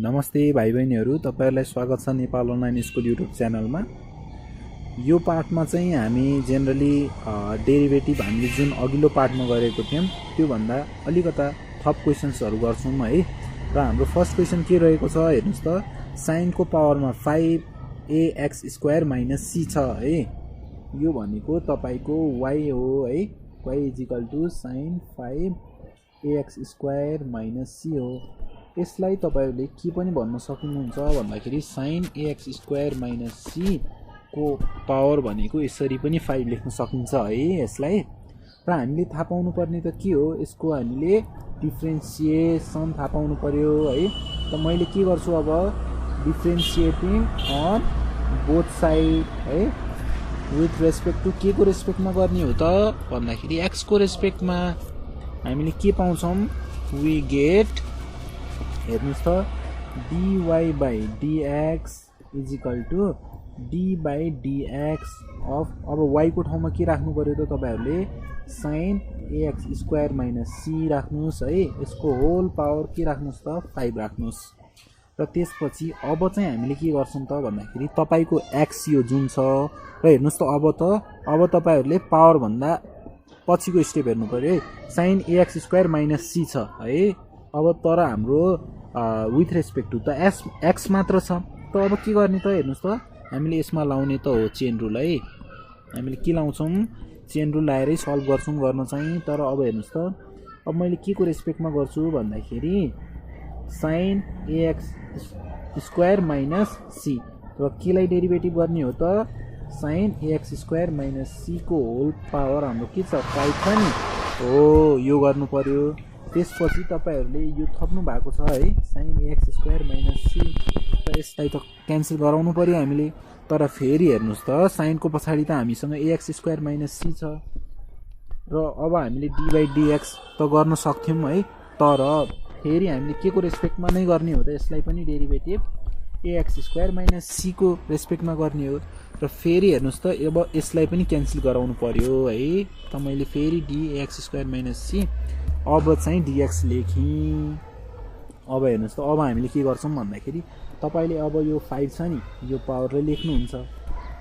नमस्ते भाइ बहिनीहरू, तपाईहरुलाई स्वागत छ नेपाल अनलाइन स्कुल युट्युब च्यानलमा। यो पार्टमा चाहिँ हामी जेनरली डेरिभेटिभ हामीले जुन अघिल्लो पार्टमा गरेको थियौं त्यो भन्दा अलिकता थप क्वेशन्सहरु गर्छौं है। र हाम्रो फर्स्ट क्वेशन के रहेको छ हेर्नुस् त, sin को पावरमा 5ax² - c छ है। यो भनेको तपाईको y हो है, y = sin 5ax² - c हो। यसलाई तपाईहरुले के पनि भन्न सक्नुहुन्छ भन्दाखेरि sin ax² - c को पावर भनेको यसरी पनि 5 लेख्न सकिन्छ है यसलाई। र हामीले थाहा पाउनु पर्ने त के हो, यसको हामीले डिफरेन्सिएसन थाहा पाउनु पर्यो है। त मैले के गर्छु अब, डिफरेन्सिएटिङ अन बोथ साइड है, विथ रेस्पेक्ट टु के को रेस्पेक्टमा गर्ने हो त भन्दाखेरि x को रेस्पेक्टमा। हामीले के पाउँछौं, वी गेट हेर्नुस् त dy/dx = d/dx अफ, अब y को ठाउँमा के राख्नु पर्यो त तपाईहरुले, sin ax² - c राख्नुस् है। यसको होल पावर के राख्नुस् त, 5 राख्नुस्। र त्यसपछि अब चाहिँ हामीले के गर्छौं त भन्दाखेरि तपाईको x यो जुन छ र हेर्नुस् त अब तपाईहरुले पावर भन्दा पछिको स्टेप हेर्नु पर्यो है। sin ax² - c छ है। अब तर हाम्रो विथ रेस्पेक्ट टु त x मात्र छ। त अब के गर्ने त हेर्नुस् त, हामीले यसमा लाउने त हो चेन रुल है। हामीले के लाउँछौं, चेन रुल लाएरै सल्भ गर्छौं गर्न चाहिँ। तर अब हेर्नुस् त, अब मैले के को रेस्पेक्टमा गर्छु भन्दाखेरि sin ax² - c, र केलाई डेरिभेटिभ गर्ने हो त, sin ax² - c को होल पावर हाम्रो के छ, 5 छ नि हो, यो गर्नु पर्यो। त्यसपछि तपाईहरुले यो थप्नु भएको छ है, sin ax² - c। त यसलाई त क्यान्सल गराउनु पर्यो हामीले। तर फेरि हेर्नुस् त, sin को पछाडी त हामीसँग ax² - c छ। र अब हामीले d/dx त गर्न सक्थ्यौं है। तर फेरि हामीले के को रेस्पेक्टमा नै गर्ने हो त, यसलाई पनि डेरिभेटिभ ax² - c को रेस्पेक्टमा गर्ने हो। र फेरि हेर्नुस् त, अब यसलाई पनि क्यान्सल गराउनु पर्यो है। त मैले फेरि dx² - c अब चाहिँ dx लेखेँ। अब हेर्नुस् त, अब हामीले के गर्छौं भन्दाखेरि तपाईले अब यो 5 छ नि, यो पावरले लेख्नुहुन्छ।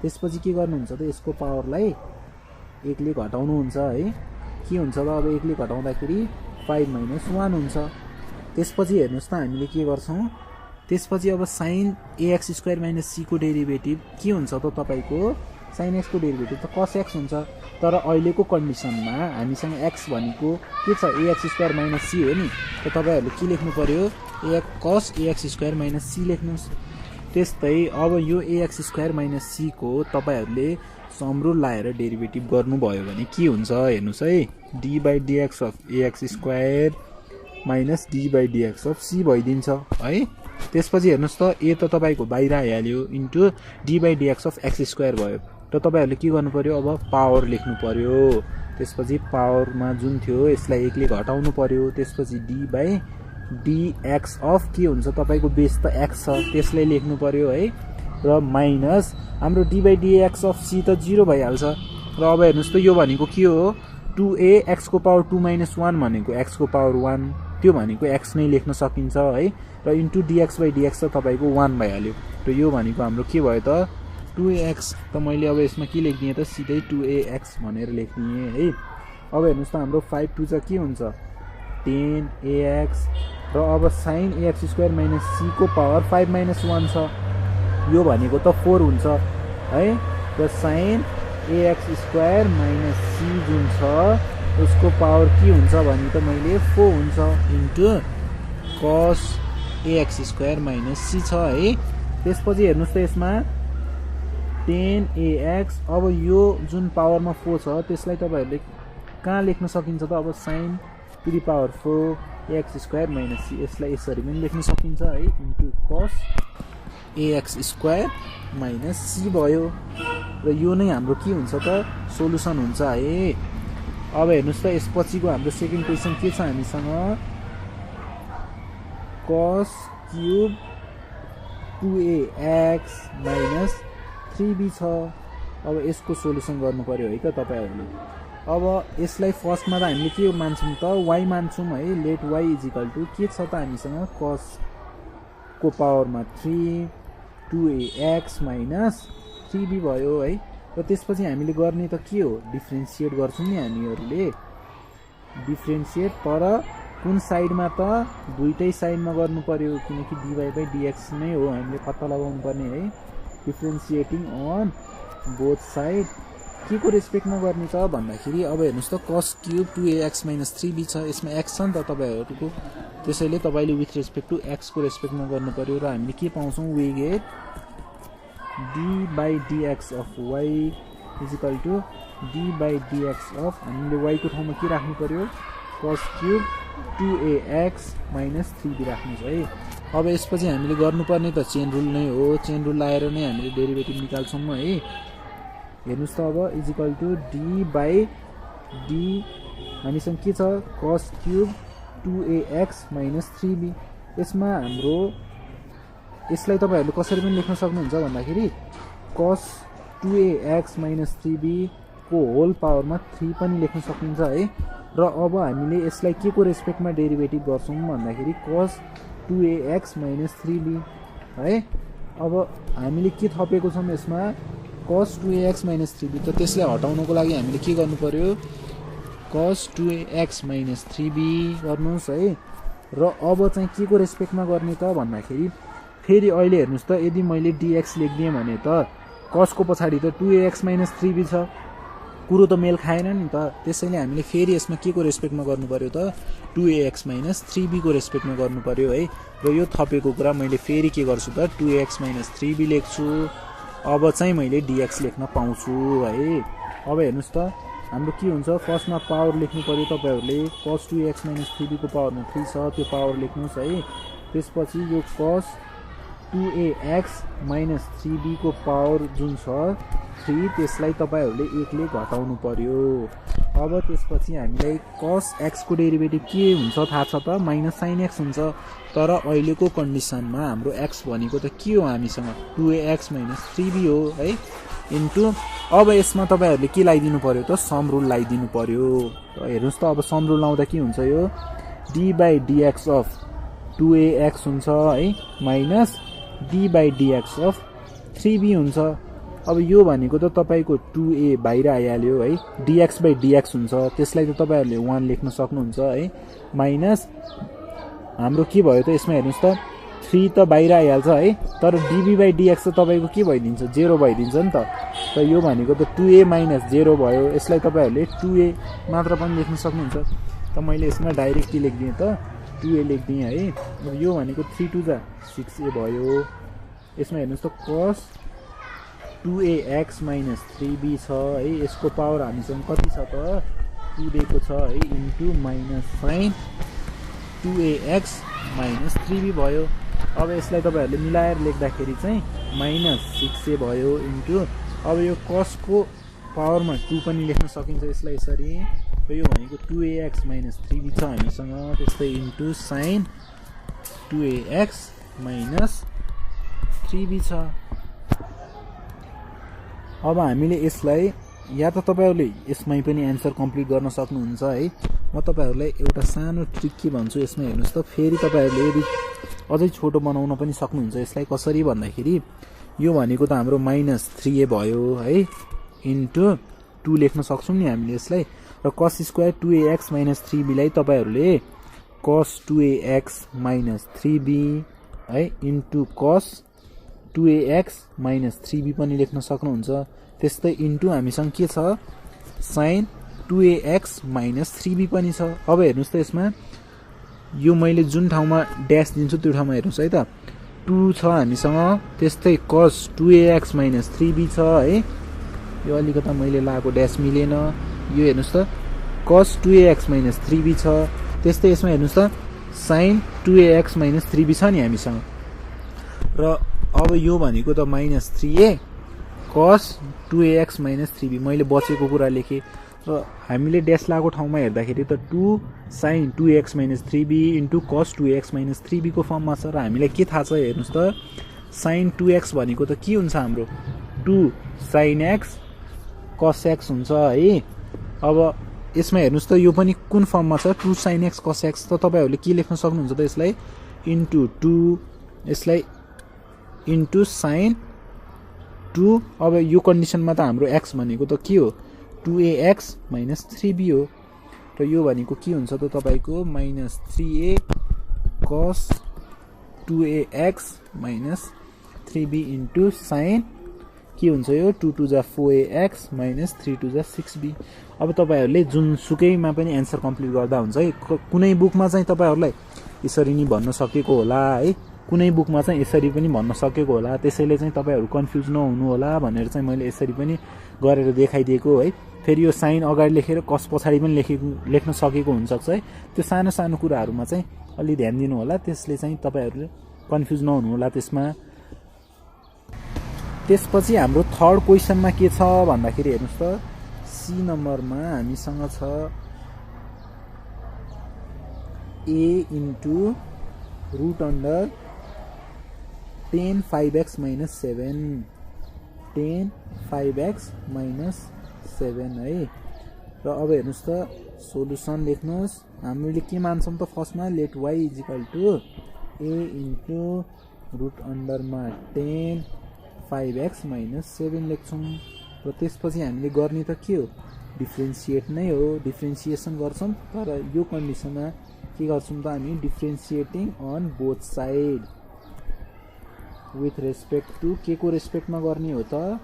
त्यसपछि के गर्नुहुन्छ त, यसको पावरलाई 1 ले घटाउनु हुन्छ है। के हुन्छ त, अब 1 ले घटाउँदाखेरि 5 - 1 हुन्छ। त्यसपछि हेर्नुस् त, हामीले के गर्छौं, त्यसपछि अब sin ax² - c को डेरिभेटिभ के हुन्छ त तपाईको, sin x को डेरिभेटिभ त cos x हुन्छ। तर अहिलेको कन्डिसनमा हामीसँग x भनेको के छ, ax² - c हो नि। त तपाईहरुले के लेख्नु पर्यो, cos ax² - c लेख्नुस्। त्यस्तै अब यो ax² - c को तपाईहरुले सम रुल लाएर डेरिभेटिभ गर्नुभयो भने के हुन्छ हेर्नुस् है, d/dx of ax² - d/dx of c भइदिन्छ है। त्यसपछि हेर्नुस् त, a त तपाईको बाहिर आइहाल्यो, इन्टु d/dx अफ x² भयो। र तपाईहरुले के गर्नु पर्यो, अब पावर लेख्नु पर्यो। त्यसपछि पावरमा जुन थियो यसलाई 1 ले घटाउनु पर्यो। त्यसपछि d/dx अफ के हुन्छ, तपाईको बेस त x छ, त्यसलाई लेख्नु पर्यो है। र माइनस हाम्रो d/dx अफ c त 0 भइहाल्छ। र अब हेर्नुस् त, यो भनेको के हो, 2a x को पावर 2 - 1 भनेको x को पावर 1, त्यो भनेको x नै लेख्न सकिन्छ है। र इन्टु dx/dx त तपाईको 1 भइहाल्यो। र यो भनेको हाम्रो के भयो त, 2ax। त मैले अब यसमा के लेख्दिए त, सिधै 2ax भनेर लेख्दिए है। अब हेर्नुस् त, हाम्रो 5 2 चाहिँ के हुन्छ, 10ax। र अब sin ax² - c को पावर 5 - 1 छ, यो भनेको त 4 हुन्छ है। र sin ax² - c जुन छ उसको पावर के हुन्छ भने त मैले 4 हुन्छ, इन्टु cos ax² - c छ है। त्यसपछि हेर्नुस् त, यसमा 10ax, अब यो जुन पावरमा 4 छ त्यसलाई तपाईहरुले कहाँ लेख्न सकिन्छ त, अब sin to the power 4 ax² - c, यसलाई यसरी पनि लेख्न सकिन्छ है, इन्टु cos ax² - c भयो। र यो नै हाम्रो के हुन्छ त, सोलुसन हुन्छ है। अब हेर्नुस् त, यसपछिको हाम्रो सेकेन्ड क्वेशन के छ हामीसँग, cos क्यूब 2ax - 3b छ। अब यसको सोलुसन गर्नु पर्यो है त तपाईहरुले। अब यसलाई फर्स्टमा त हामीले के मान्छौं त, y मान्छौं है। लेट y = के छ त हामीसँग, cos को पावरमा 3 2ax माइनस 3b भयो है। र त्यसपछि हामीले गर्ने त के हो, डिफ्रेन्सिएट गर्छौँ नि हामीहरूले, डिफ्रेन्सिएट। तर कुन साइडमा त, दुईटै साइडमा गर्नु पर्यो, किनकि dy/dx नै हो हामीले पत्ता लगाउनु पर्ने है। डिफ्रेन्सिएटिङ अन बोथ साइड के को रेस्पेक्टमा गर्ने त भन्दाखेरि, अब हेर्नुहोस् त cos cube 2ax minus 3b छ, यसमा x छ नि त तपाईँहरूको, त्यसैले तपाईँले विथ रेस्पेक्ट टु x को रेस्पेक्टमा गर्नु पर्यो। र हामीले के पाउँछौँ, we get d/dx of y is equal to d/dx of, हामीले y को ठाउँमा के राख्नु पर्यो, cos cube 2ax minus 3b राख्नुहोस् है। अब यसपछि हामीले गर्नुपर्ने त चेन रुल नै हो, चेन रुल लाएर नै हामीले डेरिभेटिभ निकाल्छौँ है। हेर्नुहोस् त अब इज इक्वल टु d/d, हामीसँग के छ, cos cube 2ax minus 3b। यसमा हाम्रो यसलाई तपाईँहरूले कसरी पनि लेख्न सक्नुहुन्छ भन्दाखेरि cos 2ax माइनस 3b को होल पावरमा 3 पनि लेख्न सक्नुहुन्छ है। र अब हामीले यसलाई के को रेस्पेक्टमा डेरिभेटिभ गर्छौँ भन्दाखेरि cos 2ax माइनस 3b है। अब हामीले के थपेको छौँ यसमा, cos 2ax माइनस 3b, त त्यसलाई हटाउनको लागि हामीले के गर्नु पर्यो, cos 2ax माइनस 3b गर्नुहोस् है। र अब चाहिँ के को रेस्पेक्टमा गर्ने त भन्दाखेरि, फेरि अहिले हेर्नुहोस् त, यदि मैले dx लेखिदिएँ भने त cos को पछाडि त 2ax माइनस 3b छ, कुरो त मेल खाएन नि त। त्यसैले हामीले फेरि यसमा के को रेस्पेक्टमा गर्नु पर्यो त, 2ax माइनस 3b को रेस्पेक्टमा गर्नु पर्यो है। र यो थपेको कुरा मैले फेरि के गर्छु त, 2ax माइनस 3b लेख्छु। अब चाहिँ मैले dx लेख्न पाउँछु है। अब हेर्नुहोस् त हाम्रो के हुन्छ, फर्स्टमा पावर लेख्नु पर्यो तपाईँहरूले, cos 2ax माइनस 3b को पावरमा 3 छ, त्यो पावर लेख्नुहोस् है। त्यसपछि यो cos 2ax माइनस 3b को पावर जुन छ 3, त्यसलाई तपाईँहरूले 1 ले घटाउनु पर्यो। अब त्यसपछि हामीलाई cos x को डेरिभेटिभ के हुन्छ थाहा छ त, माइनस sin x हुन्छ। तर अहिलेको कन्डिसनमा हाम्रो x भनेको त के हो हामीसँग, 2ax माइनस 3b हो है, इन्टु अब यसमा तपाईँहरूले के लगाइदिनु पर्यो त, सम रुल लगाइदिनु पर्यो। हेर्नुहोस् त अब सम रुल लाउँदा के हुन्छ, यो d/dx अफ 2ax हुन्छ है, माइनस d/dx अफ 3b हुन्छ। अब यो भनेको त तपाईँको 2a बाहिर आइहाल्यो है, dx/dx हुन्छ, त्यसलाई त तपाईँहरूले 1 लेख्न सक्नुहुन्छ है, माइनस हाम्रो के भयो त यसमा हेर्नुहोस् त 3 त बाहिर आइहाल्छ है, तर db/dx त तपाईँको के भइदिन्छ, 0 भइदिन्छ नि त। त यो भनेको त 2a माइनस 0 भयो, यसलाई तपाईँहरूले 2a मात्र पनि लेख्न सक्नुहुन्छ। त मैले यसमा डाइरेक्ट के लेखिदिएँ त, 2a लेखिदिएँ है। अब यो भनेको 3 2 जा 6a भयो। यसमा हेर्नुहोस् त cos 2ax माइनस 3b छ है, यसको पावर हामीसँग कति छ त, 2 दिएको छ है, into minus sin 2ax minus 3b भयो। अब यसलाई तपाईँहरूले मिलाएर लेख्दाखेरि चाहिँ माइनस 6a भयो, इन्टु अब यो cos को पावरमा 2 पनि लेख्न सकिन्छ यसलाई यसरी। र यो भनेको 2ax माइनस 3b छ हामीसँग, त्यस्तै into sin 2ax minus 3b छ। अब हामीले यसलाई या त तपाईँहरूले यसमै पनि एन्सर कम्प्लिट गर्न सक्नुहुन्छ है। म तपाईँहरूलाई एउटा सानो ट्रिक के भन्छु यसमा, हेर्नुहोस् त, फेरि तपाईँहरूले यदि अझै छोटो बनाउन पनि सक्नुहुन्छ यसलाई। कसरी भन्दाखेरि, यो भनेको त हाम्रो माइनस 3a भयो है, इन्टु 2 लेख्न सक्छौँ नि हामीले यसलाई। र cos square 2ax minus 3b लाई तपाईँहरूले cos 2ax माइनस 3b है, into cos 2ax minus 3b पनि लेख्न सक्नुहुन्छ। त्यस्तै इन्टु हामीसँग के छ, sin 2ax माइनस 3b पनि छ। अब हेर्नुहोस् त यसमा यो मैले जुन ठाउँमा ड्यास दिन्छु त्यो ठाउँमा हेर्नुहोस् है त, 2 छ हामीसँग, त्यस्तै cos 2ax माइनस 3b छ है। यो अलिकता मैले लगाएको ड्यास मिलेन, यो हेर्नुहोस् त cos 2ax माइनस 3b छ। त्यस्तै यसमा हेर्नुहोस् त sin 2ax माइनस 3b छ नि हामीसँग। र अब यो भनेको त minus 3a cos 2ax minus 3b, मैले बचेको कुरा लेखेँ। र हामीले ड्यास लगाएको ठाउँमा हेर्दाखेरि त 2 sin 2ax minus 3b into cos 2ax minus 3b को फर्ममा छ। र हामीलाई के थाहा छ हेर्नुहोस् त, sin 2x भनेको त के हुन्छ हाम्रो, 2 sin x cos x हुन्छ है। अब यसमा हेर्नुहोस् त यो पनि कुन फर्ममा छ, 2 sin x cos x, त तपाईँहरूले के लेख्न सक्नुहुन्छ त यसलाई, इन्टु 2 यसलाई इन्टु साइन 2। अब यो कन्डिसनमा त हाम्रो x भनेको त के हो 2ax माइनस 3b हो र यो भनेको के हुन्छ त तपाईको minus 3a cos 2ax minus 3b into sign के हुन्छ यो 2 2 जा 4ax माइनस 3 2 जा 6b। अब तपाईहरुले जुन सुकैमा पनि आन्सर कम्प्लिट गर्दा हुन्छ है, कुनै बुकमा चाहिँ तपाईहरुलाई यसरी नि भन्न सकेको होला है, कुनै बुकमा चाहिँ यसरी पनि भन्न सकेको होला, त्यसैले चाहिँ तपाईहरु कन्फ्युज नहुनु होला भनेर चाहिँ मैले यसरी पनि गरेर देखाइदिएको है। फेरि यो साइन अगाडि लेखेर कस पछाडी पनि लेख्न सकेको हुन्छ है। त्यो सानो सानो कुराहरुमा चाहिँ अलि ध्यान दिनु होला, त्यसले चाहिँ तपाईहरुले कन्फ्युज नहुनु होला त्यसमा। त्यसपछि हाम्रो थर्ड क्वेशनमा के छ भन्दाखेरि हेर्नुस् त, सी नम्बरमा हामीसँग छ a into root under 10 5x minus 7 10 5x minus 7 है। र अब हेर्नुस् त सोलुसन लेख्नुस्। हामीले के मान्छौं त फर्स्टमा let y equal to a into root अन्डरमा 10 5x माइनस 7 लेख्छौं र त्यसपछि हामीले गर्ने त के हो डिफरेन्शिएट नै हो, डिफरेन्शिएसन गर्छौं। तर यो कन्डिसनमा के गर्छौं त हामी differentiating on both side with respect to के को रेस्पेक्टमा गर्ने हो त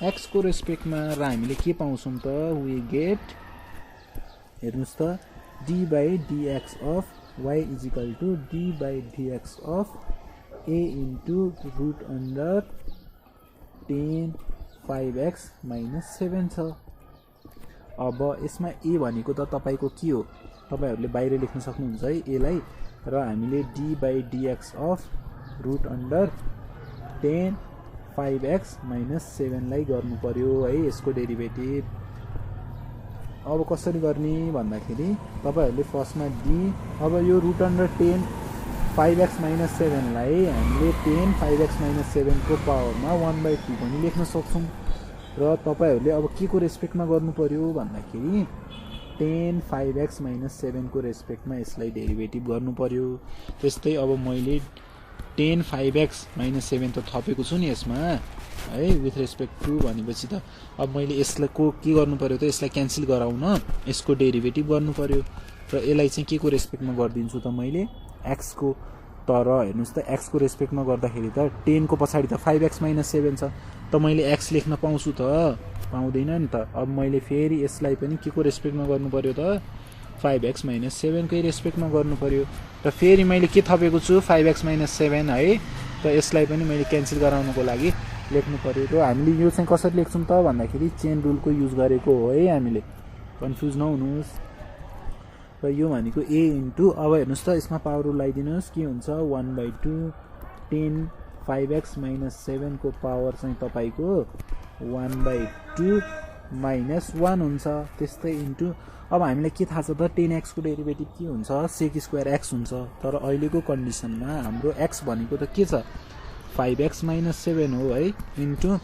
x को रेस्पेक्टमा। र हामीले के पाउँछौं त वी गेट हेर्नुस् त d by dx of y is equal to d by dx of a into root under 10 5x minus 7 छ। अब यसमा a भनेको त तपाईको के हो, तपाईहरुले बाहिर लेख्न सक्नुहुन्छ है a लाई। र हामीले d by dx of root under 10 5x minus 7 लाई गर्नु पर्यो है यसको डेरिभेटिभ। अब कसरी गर्ने भन्दाखेरि तपाईहरुले फर्स्टमा d, अब यो रुट अन्डर 10 5x minus 7 लाई हामीले 10 5x minus 7 को पावरमा 1/2 पनि लेख्न सक्छौं। र तपाईहरुले अब के को रेस्पेक्टमा गर्नु पर्यो भन्दाखेरि 10 5x minus 7 को रेस्पेक्टमा यसलाई डेरिभेटिभ गर्नु पर्यो। त्यस्तै अब मैले 10 5x minus 7 त थपेको छु नि यसमा है विथ रेस्पेक्ट टु भनेपछि त अब मैले यसलाई को के गर्नु पर्यो त यसलाई क्यान्सल गराउन यसको डेरिभेटिभ गर्नु पर्यो। र यसलाई चाहिँ के को रेस्पेक्टमा गर्दिन्छु त मैले x को। तर हेर्नुस् त x को रेस्पेक्टमा गर्दाखेरि त 10 को पछाडी त 5x minus 7 छ, त मैले x लेख्न पाउँछु त पाउँदैन नि त। अब मैले फेरि यसलाई पनि के को रेस्पेक्टमा गर्नु पर्यो त 5x minus 7 कै रेस्पेक्टमा गर्नु पर्यो। र फेरि मैले के थपेको छु 5x minus 7 है, त यसलाई पनि मैले क्यान्सल गराउनको लागि लेख्नु पर्यो। र हामीले यो चाहिँ कसरी लेख्छौं त भन्दाखेरि चेन रुलको युज गरेको हो है, हामीले कन्फ्युज नहुनुस्। र यो भनेको a इन्टु, अब हेर्नुस् त यसमा पावर रुल लगाइदिनुस् के हुन्छ 1/2 10 5x minus 7 को पावर चाहिँ तपाईको 1/2 माइनस 1 हुन्छ। त्यस्तै इन्टु अब हामीलाई के थाहा छ त 10x को डेरिभेटिभ के हुन्छ sec स्क्वायर x हुन्छ। तर अहिलेको कन्डिसनमा हाम्रो x भनेको त के छ 5x minus 7 हो है, इन्टु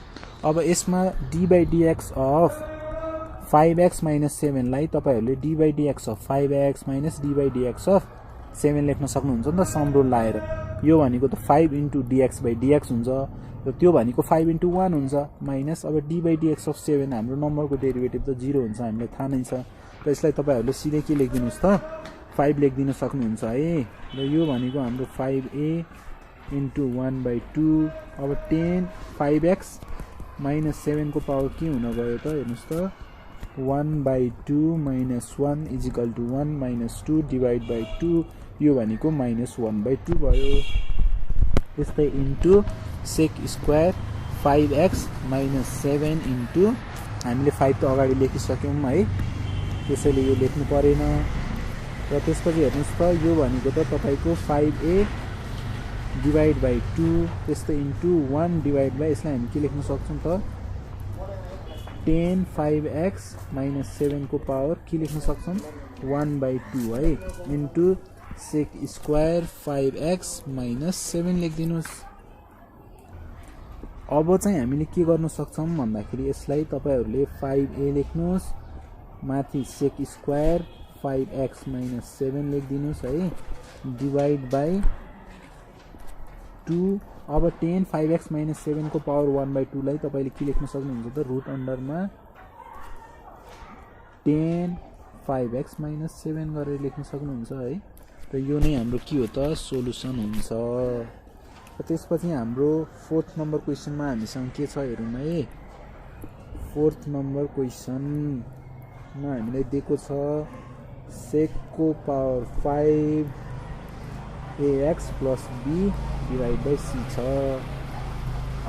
अब यसमा d by dx of 5x minus 7 लाई तपाईहरुले d by dx of 5x minus d by dx of 7 लेख्न सक्नुहुन्छ नि त सम रुल लाएर। यो भनेको त 5 into dx by dx हुन्छ र त्यो भनेको 5 into 1 हुन्छ माइनस अब d by dx of 7 हाम्रो नम्बरको डेरिभेटिभ त 0 हुन्छ हामीलाई थाहा नै छ। र यसलाई तपाईहरुले सिधै के लेख्दिनुस् त 5 लेख्दिन सक्नुहुन्छ है। र यो भनेको हाम्रो 5a into 1/2 अब 10 5x minus 7 को पावर के हुन गयो त हेर्नुस् त 1/2 minus 1 is equal to 1 minus 2 divide by 2, यो भनेको minus 1/2 भयो। त्यस्तै into sec square 5x minus 7 into हामीले 5 त अगाडि लेखिसक्यौं है, त्यसैले यो लेख्नु परेन। र त्यसपछि हेर्नुस् त यो भनेको त तपाईको 5a डिवाइड बाइ 2 त्यस्तै इन्टु 1 डिवाइड बाइ यसलाई हामी के लेख्न सक्छौं त 10 5x minus 7 को पावर के लेख्न सक्छौं 1/2 है into sec square 5x minus 7 लेख्दिनुस्। अब चाहिँ हामीले के गर्न सक्छौं भन्दाखेरि यसलाई तपाईहरुले 5a लेख्नुस्, माथि sec स्क्वायर 5x minus 7 लेख्दिनुस् है, डिवाइड बाइ 2 अब 10 5x - 7 को पावर 1/2 लाई तपाईले के लेख्न सक्नुहुन्छ त रुट अन्डरमा 10 5x - 7 गरेर लेख्न सक्नुहुन्छ है। र यो नै हाम्रो के हो त सोलुसन हुन्छ। त्यसपछि हाम्रो 4th नम्बर क्वेशनमा हामीसँग के छ हेरौँ है। 4th नम्बर क्वेशनमा हामीलाई दिएको छ sec को पावर 5ax + b / c छ।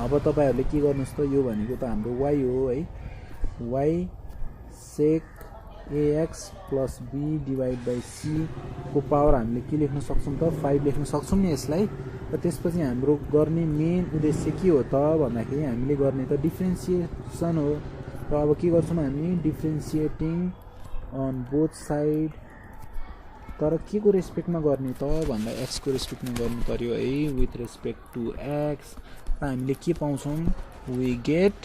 अब तपाईहरुले के गर्नुस् त यो भनेको त हाम्रो y हो है। y sec ax + b / c को पावर हामीले के लेख्न सक्छौं त 5 लेख्न सक्छौं नि यसलाई। र त्यसपछि हाम्रो गर्ने मेन उद्देश्य के हो त भन्दाखेरि हामीले गर्ने त डिफरेन्सिएसन हो। र अब के गर्छौं हामी डिफरेन्सिएटिङ अन बोथ साइड। तर के को रेस्पेक्टमा गर्ने त भन्दा x को रेस्पेक्टमा गर्नु पर्यो है विथ रेस्पेक्ट टु x। र हामीले के पाउँछौं we get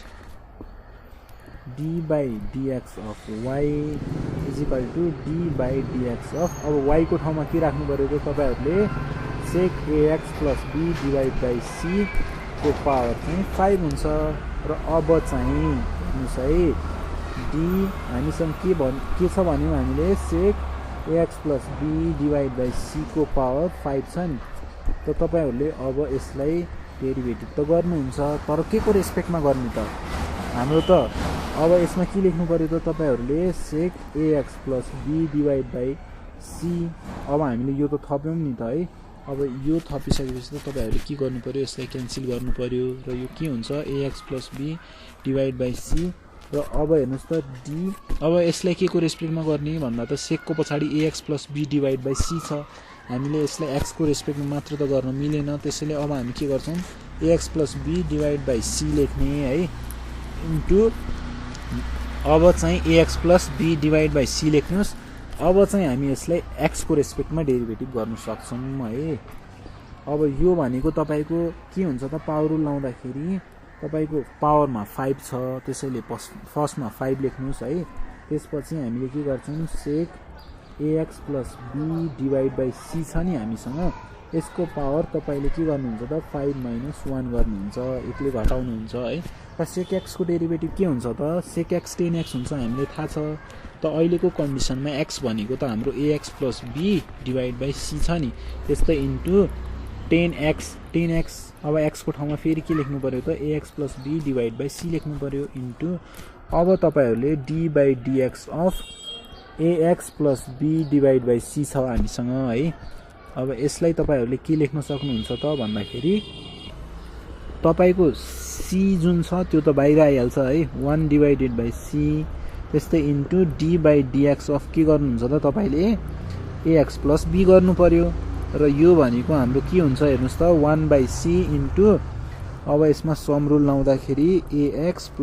d/dx of y = d/dx of अब y को ठाउँमा के राख्नु पर्यो त तपाईहरुले sec ax + b / c को पावर चाहिँ 5 हुन्छ। र अब चाहिँ हेर्नुस् है d हामीसँग के छ भन्यौ हामीले sec ax + b / c को पावर 5 छ नि। त तपाईहरुले अब यसलाई डेरिभेटिभ त गर्नुहुन्छ तर के को रेस्पेक्टमा गर्ने त हाम्रो त अब यसमा के लेख्नु पर्यो त तपाईहरुले sec ax + b / c। अब हामीले यो त थप्यौं नि त है। अब यो थपिसकेपछि त तपाईहरुले के गर्नु पर्यो यसलाई क्यान्सल गर्नु पर्यो र यो के हुन्छ ax + b / c। र अब हेर्नुस् त d अब यसलाई के को रेस्पेक्टमा गर्ने भन्दा त sec को पछाडी ax + b / c छ। हामीले यसलाई x को रेस्पेक्टमा मात्र त गर्न मिलेन। त्यसैले अब हामी के गर्छौं ax + b / c लेख्ने है इन्टु अब चाहिँ ax + b / c लेख्नुस्। अब चाहिँ हामी यसलाई x को रेस्पेक्टमा डेरिभेटिभ गर्न सक्छौं है। अब यो भनेको तपाईको के हुन्छ त पावर रुल लाउँदाखेरि तपाईको पावरमा 5 छ त्यसैले फर्स्टमा 5 लेख्नुस् है। त्यसपछि हामीले के गर्छौं sec ax + b / c छ नि हामीसँग यसको पावर तपाईले के गर्नुहुन्छ त 5 - 1 गर्नुहुन्छ एकले घटाउनुहुन्छ है। र sec x को डेरिभेटिभ के हुन्छ त sec x 10x हुन्छ हामीले थाहा छ। त अहिलेको कन्डिसनमा x भनेको त हाम्रो ax + b / c छ नि त्यस्तै इन्टु 10x अब x को ठाउँमा फेरि के लेख्नु पर्यो त ax + b / c लेख्नु पर्यो इन्टु अब तपाईहरुले d/dx of ax + b / c छ हामीसँग है। अब यसलाई तपाईहरुले के लेख्न सक्नुहुन्छ त भन्दाखेरि तपाईको c जुन छ त्यो त बाहिर आइहाल्छ है 1/c त्यस्तै इन्टु d/dx अफ के गर्नुहुन्छ त तपाईले ax + b गर्नु पर्यो। र यो भनेको हाम्रो के हुन्छ हेर्नुस् त 1/c इन्टु अब यसमा सम रुल लाउँदाखेरि ax +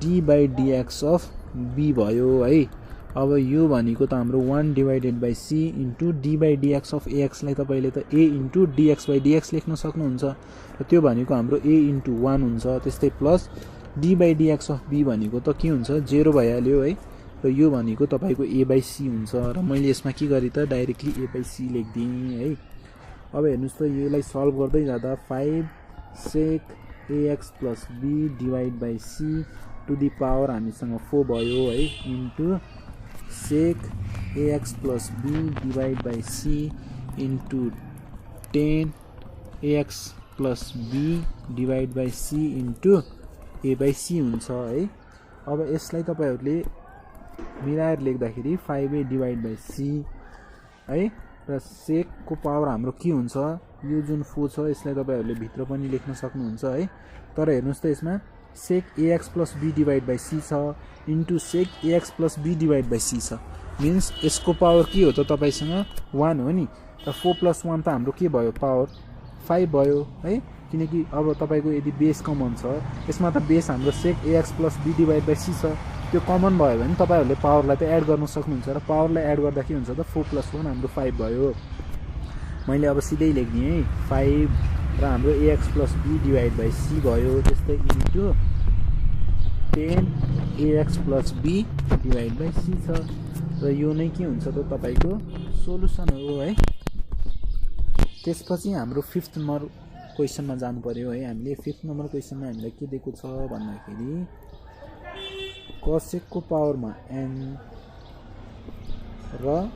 d/dx अफ b भयो है। अब यो भनेको त हाम्रो 1/c into d/dx of ax लाई तपाईले त a इन्टु dx/dx लेख्न सक्नुहुन्छ। र त्यो भनेको हाम्रो a इन्टु 1 हुन्छ त्यस्तै प्लस d/dx अफ b भनेको त के हुन्छ 0 भइहाल्यो है। र यो भनेको तपाईको a/c हुन्छ। र मैले यसमा के गरे त डाइरेक्टली a/c लेख्दिए है। अब हेर्नुस् त यसलाई सल्भ गर्दै जाँदा 5 sec ax + b / c to the power हामीसँग 4 भयो है into sec ax + b / c into 10 ax + b / c into a/c हुन्छ है। अब यसलाई तपाईहरुले मिलाएर लेख्दाखेरि 5a / c है। र sec को पावर हाम्रो के हुन्छ यो जुन 4 छ यसलाई तपाईहरुले भित्र पनि लेख्न सक्नुहुन्छ है। तर हेर्नुस् त यसमा sec ax + b / c छ into sec ax + b / c छ मिन्स यसको पावर के हो त तपाईसँग 1 हो नि। र 4 + 1 त हाम्रो के भयो पावर 5 भयो है। किनकि अब तपाईको यदि बेस कमन छ यसमा त बेस हाम्रो sec ax + b / c छ त्यो कमन भयो भने तपाईहरुले पावरलाई त एड गर्न सक्नुहुन्छ। र पावरलाई एड गर्दा के हुन्छ त 4 + 1 हाम्रो 5 भयो। मैले अब सिधै लेख्दिए है 5 र हाम्रो ax + b / c भयो त्यस्तै इन्टु 10 ax + b / c छ। र यो नै के हुन्छ त तपाईको सोलुसन हो है। त्यसपछि हाम्रो 5th नम्बर क्वेसनमा जानु पर्यो है हामीले। 5th नम्बर क्वेसनमा हामीलाई के दिएको छ भन्दाखेरि cosec को पावरमा n र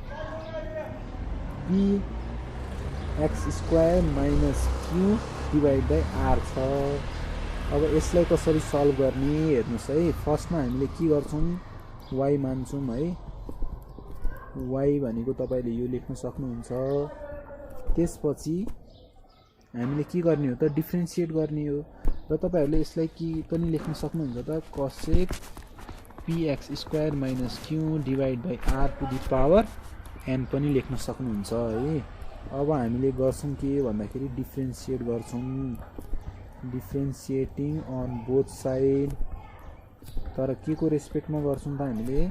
px² minus q divide by r छ। अब यसलाई कसरी सल्भ गर्ने हेर्नुस् है। फर्स्टमा हामीले के गर्छौं, y मान्छौं है। y भनेको तपाईले यो लेख्न सक्नुहुन्छ। त्यसपछि हामीले के गर्ने हो त, डिफरेन्शिएट गर्ने हो। र तपाईहरुले यसलाई के पनि लेख्न सक्नुहुन्छ त, cosec px² minus q divide by r to the power n पनि लेख्न सक्नुहुन्छ है। अब हामीले गर्छौं के भन्दाखेरि डिफरेन्शिएट गर्छौं, डिफरेन्शिएटिङ अन बोथ साइड। तर के को रेस्पेक्टमा गर्छौं त हामीले,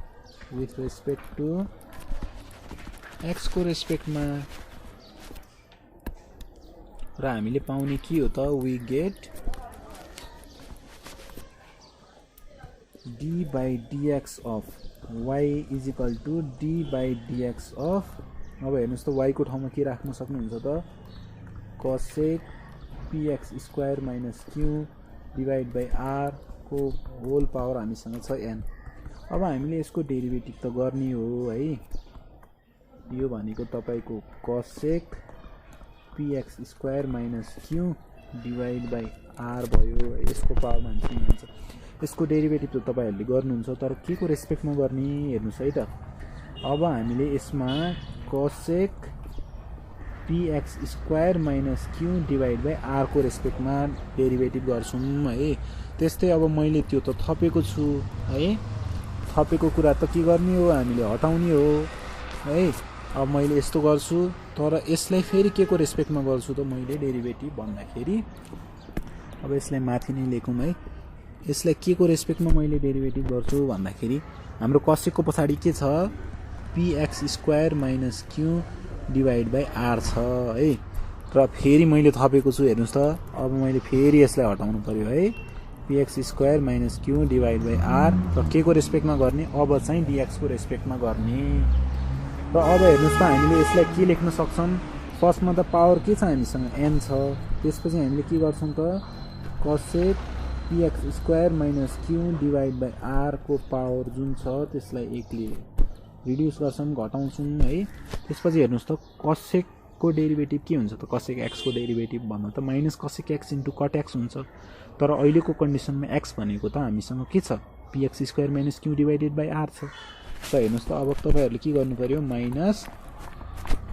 विथ रेस्पेक्ट टु x को रेस्पेक्टमा। र हामीले पाउने के हो त, we get d by dx of y is equal to d by dx of, अब हेर्नुस् त y को ठाउँमा के राख्न सक्नुहुन्छ त, cosec px² minus q divide by r को होल पावर हामीसँग छ n। अब हामीले यसको डेरिभेटिभ त गर्ने हो है। यो भनेको तपाईको cosec px² minus q divide by r भयो। यसको पावरमा हामी हुन्छ, यसको डेरिभेटिभ त तपाईहरुले गर्नुहुन्छ, तर के को रेस्पेक्टमा गर्ने हेर्नुस् है त। अब हामीले यसमा cosec px² minus q divide by r को रेस्पेक्टमा डेरिभेटिभ गर्छौं है। त्यस्तै अब मैले त्यो त थपेको छु है। थपेको कुरा त के गर्ने हो, हामीले हटाउने हो है। अब मैले यस्तो गर्छु, तर यसलाई फेरि के को रेस्पेक्टमा गर्छु त मैले डेरिभेटिभ भन्दाखेरि, अब यसलाई माथि नै लेखौं है। यसलाई के को रेस्पेक्टमा मैले डेरिभेटिभ गर्छु भन्दाखेरि, हाम्रो cosec को पछाडी के छ, px² minus q divide by r छ है। र फेरि मैले थपेको छु हेर्नुस् त। अब मैले फेरि यसलाई हटाउनु पर्यो है, px² minus q divide by r। र के को रेस्पेक्टमा गर्ने, अब चाहिँ dx को रेस्पेक्टमा गर्ने। र अब हेर्नुस् त हामीले यसलाई के लेख्न सक्छौं, फर्स्टमा त पावर के छ हामीसँग, n छ। त्यसपछि हामीले के गर्छौं त, cosec px² minus q divide by r को पावर जुन छ त्यसलाई 1 ले रिड्युस गर्छौं, घटाउँछौं है। त्यसपछि हेर्नुस् त cosec को डेरिभेटिभ के हुन्छ त, cosec x को डेरिभेटिभ भन्नु त minus cosec x into cot x हुन्छ। तर अहिलेको कन्डिसनमा x भनेको त हामीसँग के छ, px² minus q divided by r छ। त हेर्नुस् त, अब तपाईहरुले के गर्नु पर्यो, माइनस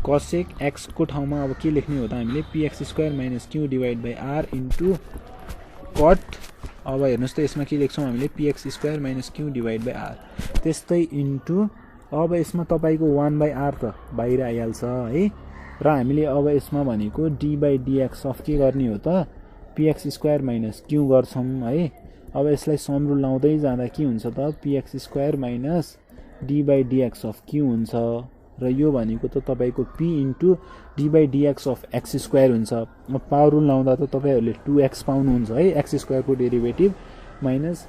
cosec x को ठाउँमा अब के लेख्ने हो त हामीले, px² minus q divide by r into cot। अब हेर्नुस् त यसमा के लेख्छौं हामीले, px² minus q divide by r। त्यस्तै इन्टु, अब यसमा तपाईको 1 बाइ r त बाहिर आइहाल्छ है। र हामीले अब यसमा भनेको d बाइ dx अफ के गर्ने हो त, px² माइनस q गर्छौं है। अब यसलाई सम रुल लाउँदै जाँदा के हुन्छ त, px² minus d by dx of q हुन्छ। र यो भनेको त तपाईको p into d by dx of x² हुन्छ। अब पावर रुल लाउँदा त तपाईहरुले 2x पाउनुहुन्छ है, x² को derivative minus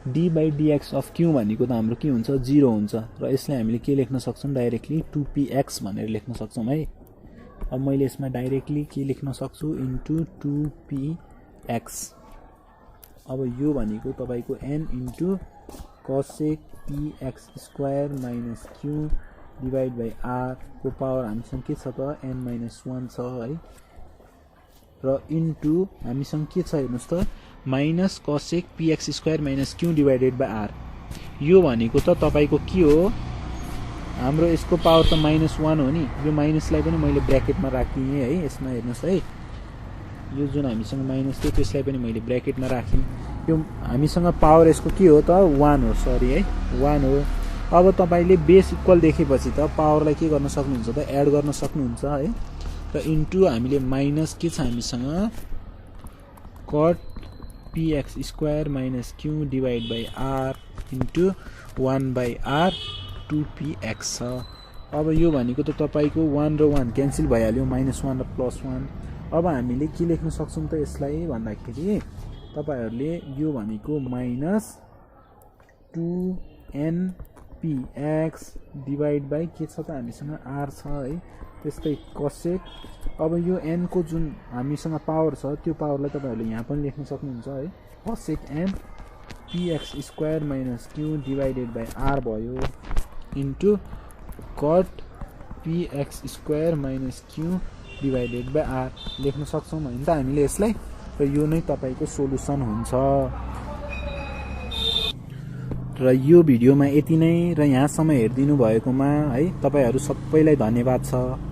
d by dx of q भनेको त हाम्रो के हुन्छ, 0 हुन्छ। र यसलाई हामीले के लेख्न सक्छौं, डाइरेक्टली 2px भनेर लेख्न सक्छौं है। अब मैले यसमा डाइरेक्टली के लेख्न सक्छु, इन्टु 2px। अब यो भनेको तपाईको n into cosec px² minus q divide by r को पावर हामीसँग के छ त, n माइनस 1 छ है। र इन्टु हामीसँग के छ हेर्नुस् त, minus cosec px² minus q divided by r। यो भनेको त तपाईको के हो, हाम्रो यसको पावर त माइनस 1 हो नि। यो माइनसलाई पनि मैले ब्र्याकेटमा राखिए है। यसमा हेर्नुस् है, यो जुन हामीसँग माइनस थियो त्यसलाई पनि मैले ब्र्याकेटमा राखेँ। यो हामीसँग पावर यसको के हो त, 1 हो, सरी है, 1 हो। अब तपाईले बेस इक्वल देखेपछि त पावरलाई के गर्न सक्नुहुन्छ त, एड गर्न सक्नुहुन्छ है। र इन्टु हामीले माइनस के छ हामीसँग, cot px² minus q divide by r into 1 by r 2px छ। अब यो भनेको त तपाईको 1 र 1 क्यान्सल भइहाल्यो, माइनस 1 र प्लस 1। अब हामीले के लेख्न सक्छौं त यसलाई भन्दाखेरि, तपाईहरुले यो भनेको माइनस 2npx डिभाइड बाइ के छ त हामीसँग r छ है। त्यस्तै कसेक। अब यो n को जुन हामीसँग पावर छ त्यो पावरलाई तपाईहरुले यहाँ पनि लेख्न सक्नुहुन्छ है। Cosec n px² minus q divided by r भयो into cot px² minus q divided by r लेख्न सक्छौँ हैन त हामीले यसलाई। र यो नै तपाईको सोलुसन हुन्छ। र यो भिडियोमा यति नै। र यहाँसम्म हेरिदिनु भएकोमा है तपाईहरु सबैलाई धन्यवाद छ।